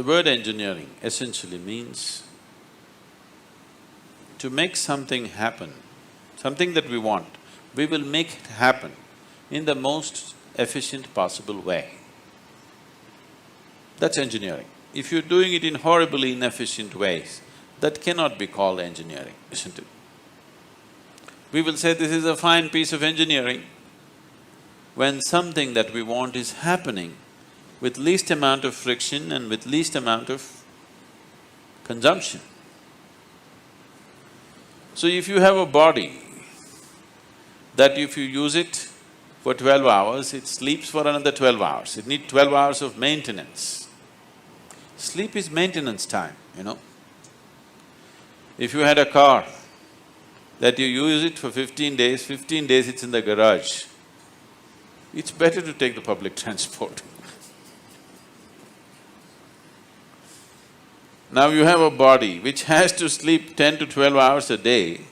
word engineering essentially means to make something happen, something that we want, we will make it happen in the most efficient possible way. That's engineering. If you're doing it in horribly inefficient ways, that cannot be called engineering, isn't it? We will say this is a fine piece of engineering when something that we want is happening with least amount of friction and with least amount of consumption. So if you have a body that if you use it for 12 hours, it sleeps for another 12 hours, it needs 12 hours of maintenance. Sleep is maintenance time, you know. If you had a car that you use it for 15 days it's in the garage, it's better to take the public transport. Now you have a body which has to sleep 10 to 12 hours a day.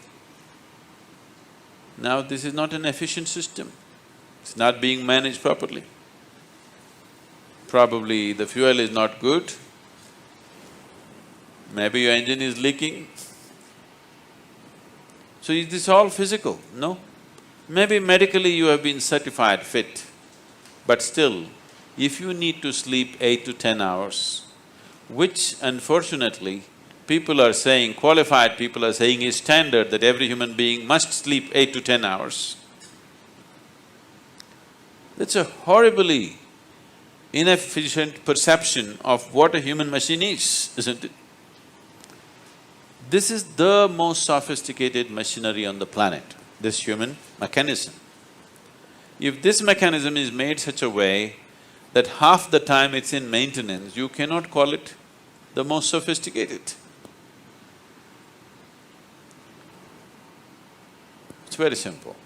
Now this is not an efficient system, it's not being managed properly. Probably the fuel is not good, maybe your engine is leaking. So is this all physical? No. Maybe medically you have been certified fit, but still, if you need to sleep 8 to 10 hours, which unfortunately people are saying, qualified people are saying is standard that every human being must sleep 8 to 10 hours. That's a horribly inefficient perception of what a human machine is, isn't it? This is the most sophisticated machinery on the planet, this human mechanism. If this mechanism is made such a way that half the time it's in maintenance, you cannot call it the most sophisticated. It's very simple.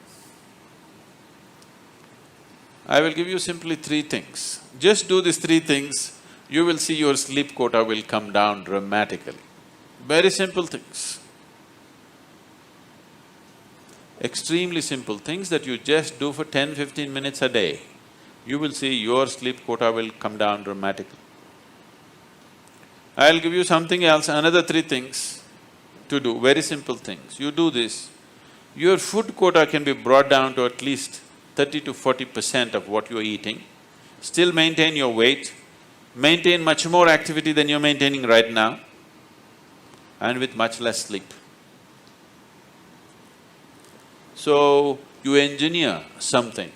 I will give you simply 3 things. Just do these 3 things, you will see your sleep quota will come down dramatically. Very simple things. Extremely simple things that you just do for 10-15 minutes a day, you will see your sleep quota will come down dramatically. I'll give you something else, another 3 things to do, very simple things. You do this, your food quota can be brought down to at least 30 to 40% of what you're eating, still maintain your weight, maintain much more activity than you're maintaining right now, and with much less sleep. So, you engineer something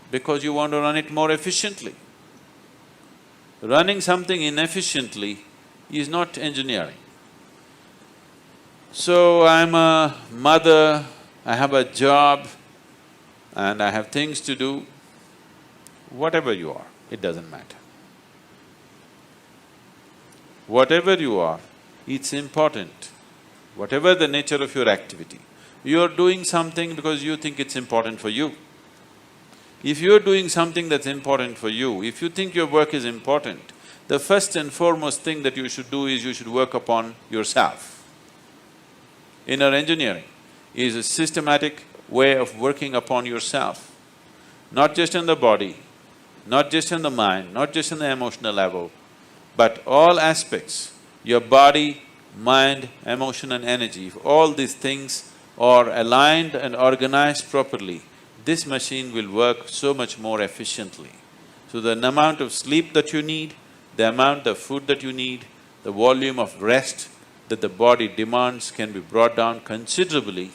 because you want to run it more efficiently. Running something inefficiently is not engineering. So, I'm a mother, I have a job and I have things to do. Whatever you are, it doesn't matter. Whatever you are, it's important. Whatever the nature of your activity, you're doing something because you think it's important for you. If you're doing something that's important for you, if you think your work is important, the first and foremost thing that you should do is you should work upon yourself. Inner engineering is a systematic way of working upon yourself, not just in the body, not just in the mind, not just in the emotional level, but all aspects, your body, mind, emotion and energy, if all these things are aligned and organized properly, this machine will work so much more efficiently. So the amount of sleep that you need, the amount of food that you need, the volume of rest that the body demands can be brought down considerably.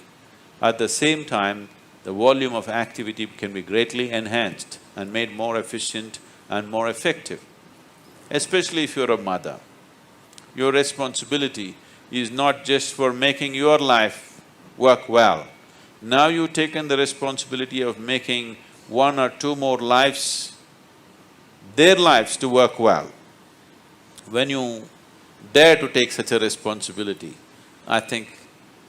At the same time, the volume of activity can be greatly enhanced and made more efficient and more effective. Especially if you're a mother, your responsibility is not just for making your life work well. Now you've taken the responsibility of making 1 or 2 more lives, their lives to work well. When you dare to take such a responsibility, I think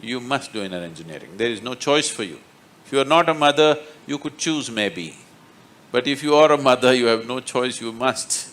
you must do inner engineering. There is no choice for you. If you are not a mother, you could choose maybe. But if you are a mother, you have no choice, you must.